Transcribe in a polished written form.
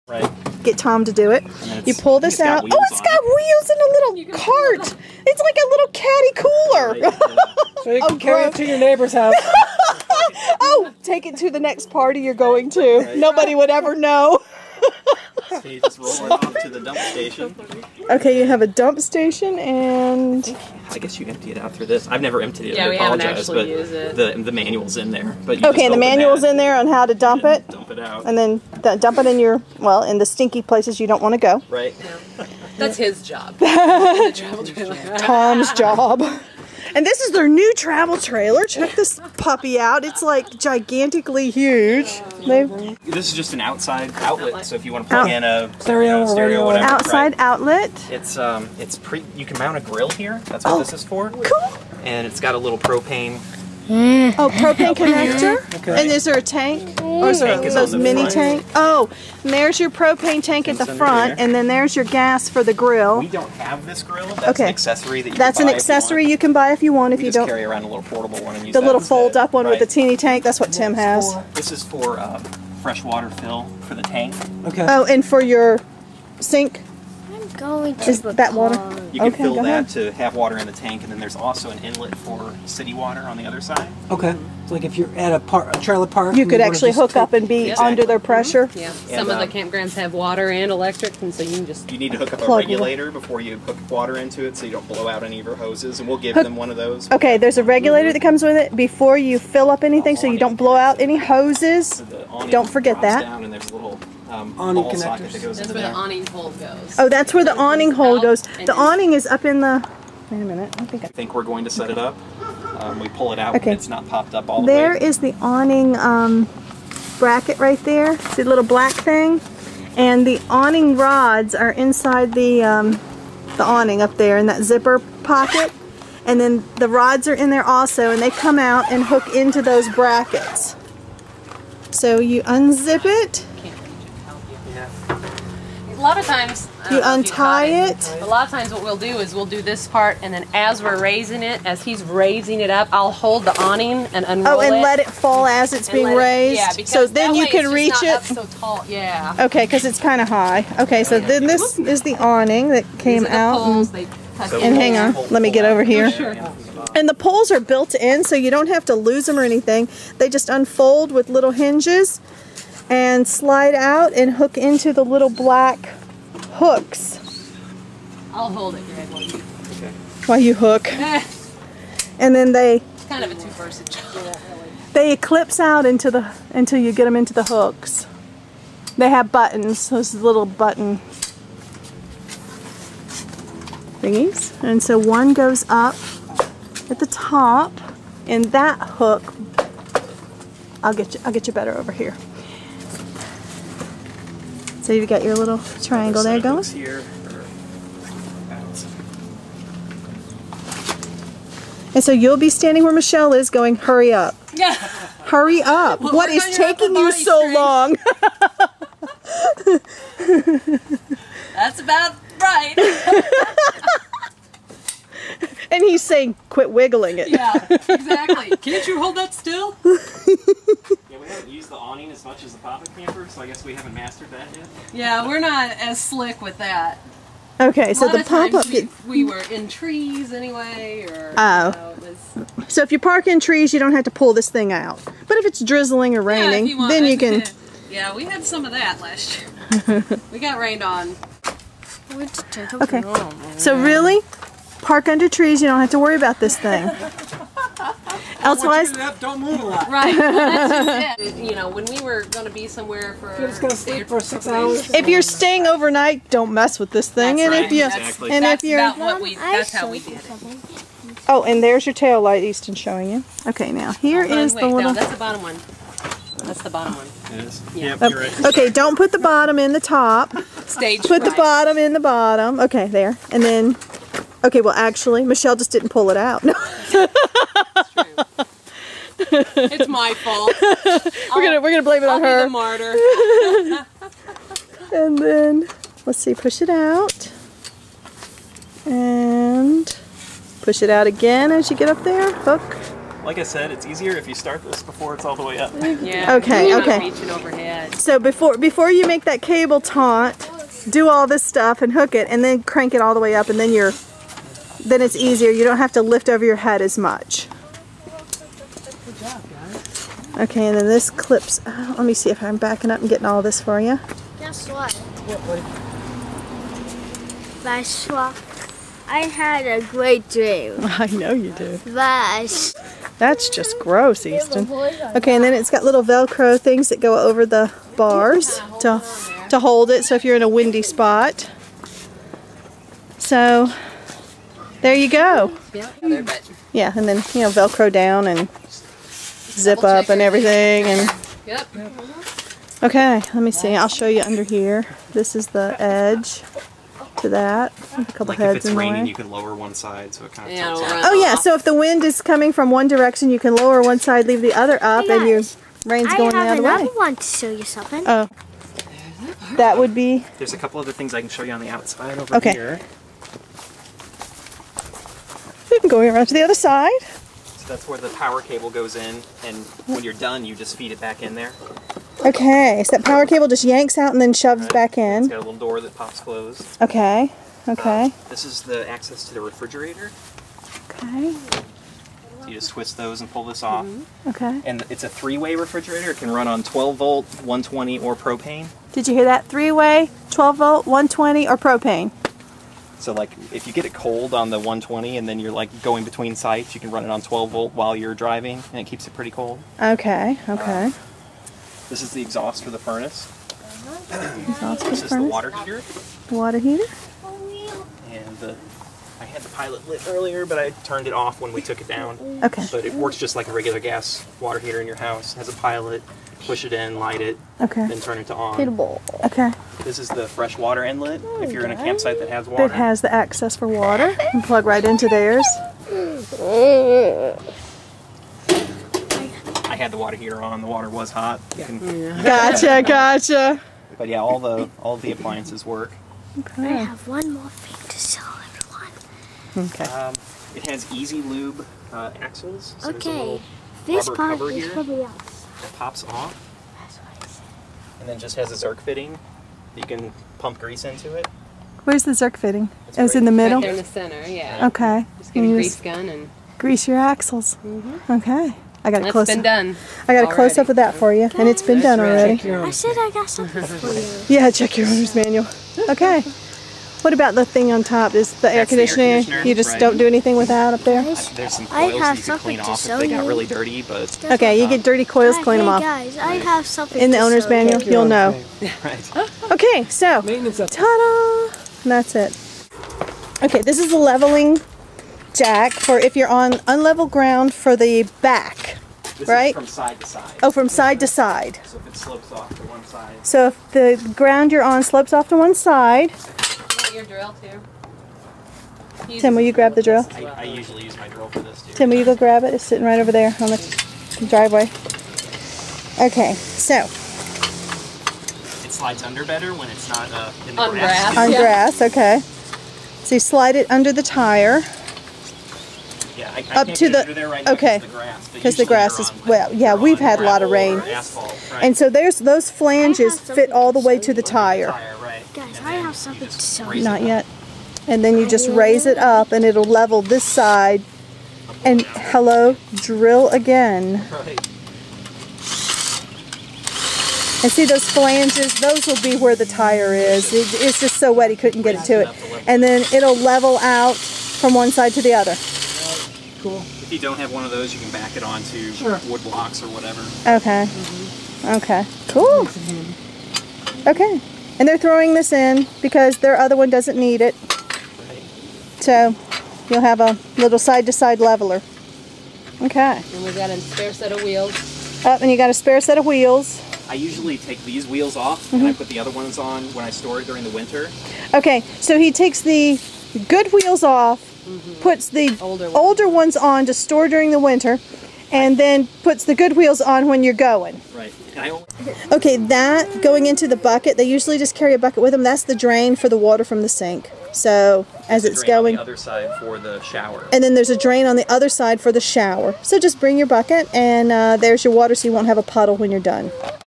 Right. Get Tom to do it. You pull this out. Oh, it's got wheels and a little cart. It's like a little caddy cooler. Right, yeah. So you can carry it to your neighbor's house. Oh, take it to the next party you're going to. Right. Nobody would ever know. So you just roll it off to the dump station. Okay, you have a dump station and... I guess you empty it out through this. I've never emptied it. Yeah, I we haven't apologize, actually but used it. the manual's in there. But you okay, the manual's in there on how to dump it. Dump it out. And then dump it in your, well, in the stinky places you don't want to go. Right. Yeah. That's his job. The travel trailer. Tom's job. And this is their new travel trailer. Check this puppy out. It's like gigantically huge. This is just an outside outlet, so if you want to plug in a stereo or whatever. Outside outlet. It's you can mount a grill here. That's what this is for. Cool. And it's got a little propane. Oh, propane connector? Okay. And is there a tank? Or is there those mini tank? Oh, and there's your propane tank at the front, and then there's your gas for the grill. We don't have this grill. That's an accessory that you That's can buy an accessory you can buy if you want. If you don't carry around a little portable one and use the that little instead. fold-up one with the teeny tank. That's what Tim has. This is for fresh water fill for the tank. Okay. Oh, and for your sink. Is that water? You can fill that to have water in the tank, and then there's also an inlet for city water on the other side. Okay. So like if you're at a trailer park, you could actually hook up and be under their pressure. Yeah. Some of the campgrounds have water and electric, and so you can just... You need to hook up a regulator before you hook water into it, so you don't blow out any of your hoses, and we'll give them one of those. Okay, there's a regulator that comes with it before you fill up anything, so you don't blow out any hoses. So don't forget that. Down and there's a little awning ball socket connectors. that goes That's into where there. the awning hole goes. Oh, that's where the awning hole goes. The awning is up in the... Wait a minute. I think we're going to set it up. We pull it out when it's not popped up all the way. There is the awning bracket right there. See the little black thing? And the awning rods are inside the awning up there in that zipper pocket. And then the rods are in there also, and they come out and hook into those brackets. So you unzip it. A lot of times you untie it. A lot of times what we'll do is we'll do this part, and then as we're raising it, as he's raising it up, I'll hold the awning and unroll it. Oh, and let it fall as it's being raised? Yeah, because so then you can reach it? Up so tall. Yeah. Okay, because it's kind of high. Okay, so then this is the awning that came out. Poles, and hang on, let me get over here. And the poles are built in, so you don't have to lose them or anything. They just unfold with little hinges and slide out and hook into the little black hooks. I'll hold it, Greg. Okay. While you hook. And then it's kind of a two-person job. They eclipse out into the until you get them into the hooks. They have buttons, those little button thingies. And so one goes up at the top, and that hook, I'll get you better over here. So you've got your little triangle there going. And so you'll be standing where Michelle is going, hurry up. Yeah. Hurry up. Well, what is taking you so long? That's about right. And he's saying, quit wiggling it. Yeah, exactly. Can't you hold that still? Yeah, we haven't used the awning as much as the Papa Camper, so I guess we haven't mastered that yet. Yeah, we're not as slick with that. Okay, so the pop-up... We were in trees anyway, or... Oh. You know, it was... So if you park in trees, you don't have to pull this thing out. But if it's drizzling or raining, then you can... Yeah, we had some of that last year. We got rained on. Okay, so really, park under trees, you don't have to worry about this thing. Elsewise, don't move a lot. Right. Well, that's just it. You know, when we were going to be somewhere for... You're just going to sleep for 6 hours. if you're staying overnight, don't mess with this thing. That's and right. if you, Exactly. and That's if you're, about what we... That's how we did it. oh, and there's your tail light, Easton, showing you. Okay, now here is the little. No, that's the bottom one. That's the bottom one. It is? Yeah. Yep, you're right. Okay, don't put the bottom in the top. Stage Put the right. bottom in the bottom. Okay, there, and then. Okay, well, actually, Michelle just didn't pull it out. No. That's true. It's my fault. we're gonna blame it on her. I'll be the martyr. And then let's see, push it out, and push it out again as you get up there. Hook. Like I said, it's easier if you start this before it's all the way up. Yeah. Okay, you're not okay. reaching overhead. So before you make that cable taut, do all this stuff and hook it, and then crank it all the way up, and then it's easier. You don't have to lift over your head as much. Good job, guys. Okay, and then this clips. Let me see if I'm backing up and getting all this for you. Guess what? What, buddy? Last what? I had a great dream. I know you do. But That's just gross, Easton. Okay, and then it's got little Velcro things that go over the bars to hold it, so if you're in a windy spot. So, there you go. Yeah, but Yeah, and then, you know, Velcro down and zip up and everything. And yep. okay, let me see. I'll show you under here. This is the edge to that. A couple Like if heads it's in the raining, way. you can lower one side so it kind of Yeah, tilts it'll out. run. Oh yeah, so if the wind is coming from one direction, you can lower one side, leave the other up, and your rain's I going the have other another way. one to show you something. Oh, that would be There's a couple other things I can show you on the outside over Okay. here. going around to the other side. So that's where the power cable goes in, and when you're done, you just feed it back in there. Okay, so that power cable just yanks out and then shoves Right? back It's in. got a little door that pops closed. Okay, okay, This is the access to the refrigerator. okay, So you just twist those and pull this off. okay. And it's a three-way refrigerator. It can run on 12 volt, 120, or propane. Did you hear that? 3-way, 12 volt, 120, or propane? So like if you get it cold on the 120 and then you're like going between sites, you can run it on 12 volt while you're driving, and it keeps it pretty cold. Okay, okay. This is the exhaust for the furnace. Exhaust for This the is the furnace. water heater. Water heater. And I had the pilot lit earlier, but I turned it off when we took it down. Okay, But it works just like a regular gas water heater in your house. It has a pilot, push it in, light it, okay, then turn it to on. okay. This is the fresh water inlet if you're in a campsite that has water. That has the access for water. You can plug right into theirs. I had the water heater on. The water was hot. You can- Gotcha, gotcha. But yeah, all the appliances work. I have one more thing to show everyone. Okay. It has easy lube axles. So there's a Okay, little this rubber part cover is here probably else. that pops off, That's what I said. and then just has a Zerk fitting that you can pump grease into it. Where's the Zerk fitting? It's It's right in the Right middle? there in the center, yeah. Okay. Just get a You grease just gun and grease your axles. Okay. I got a that's close been up. done. I got a close up already. of that for you, and it's been That's done right. already. Check your I own. said I got something for you. Yeah, check your owner's manual. Okay. What about the thing on top? Is the air That's the air conditioner? conditioner, You just right. don't do anything with that up there? Guys, There's some I coils have you can something clean to off if show they got you. really dirty, but Okay, you get dirty coils, clean them Hey off. guys, I have something In the to owner's show you. manual, Check your you'll own know. thing. right. Okay, so, Maintenance up. ta-da! And that's it. Okay, this is a leveling jack for if you're on unlevel ground for the back. This Right? is from side to side. Oh, from side to side. So if it slopes off to one side. So if the ground you're on slopes off to one side, You want your drill too? Tim, will you grab the drill? I usually use my drill for this too. Tim, will you go grab it? It's sitting right over there on the driveway. Okay, so It slides under better when it's not in the On grass. grass. on Yeah. grass, okay. So you slide it under the tire Yeah, I Up can't to get the- under there right now okay. because of the grass. but because the usually grass you're is, on, like, well, yeah, you're we've on had a lot of gravel rain. or asphalt, right. And so there's those flanges fit all the way to the tire. Tire, right. Guys, And I then have you something just to show raise you. Not it up. yet. And then you just raise it up and it'll level this side. And hello, drill again. Right. And see those flanges? Those will be where the tire is. It's just so wet he couldn't get it to it. And then it'll level out from one side to the other. Cool. If you don't have one of those, you can back it onto Sure. wood blocks or whatever. Okay. Okay. Cool. Okay. And they're throwing this in because their other one doesn't need it. Right. So you'll have a little side-to-side leveler. Okay. And we've got a spare set of wheels. Up, and you got a spare set of wheels. I usually take these wheels off and I put the other ones on when I store it during the winter. Okay, so he takes the good wheels off, puts the older ones on to store during the winter, and then puts the good wheels on when you're going. Right. And I only, Okay, that going into the bucket, they usually just carry a bucket with them. That's the drain for the water from the sink. So as There's it's a drain going, on the other side for the shower. and then there's a drain on the other side for the shower. So just bring your bucket, and there's your water so you won't have a puddle when you're done.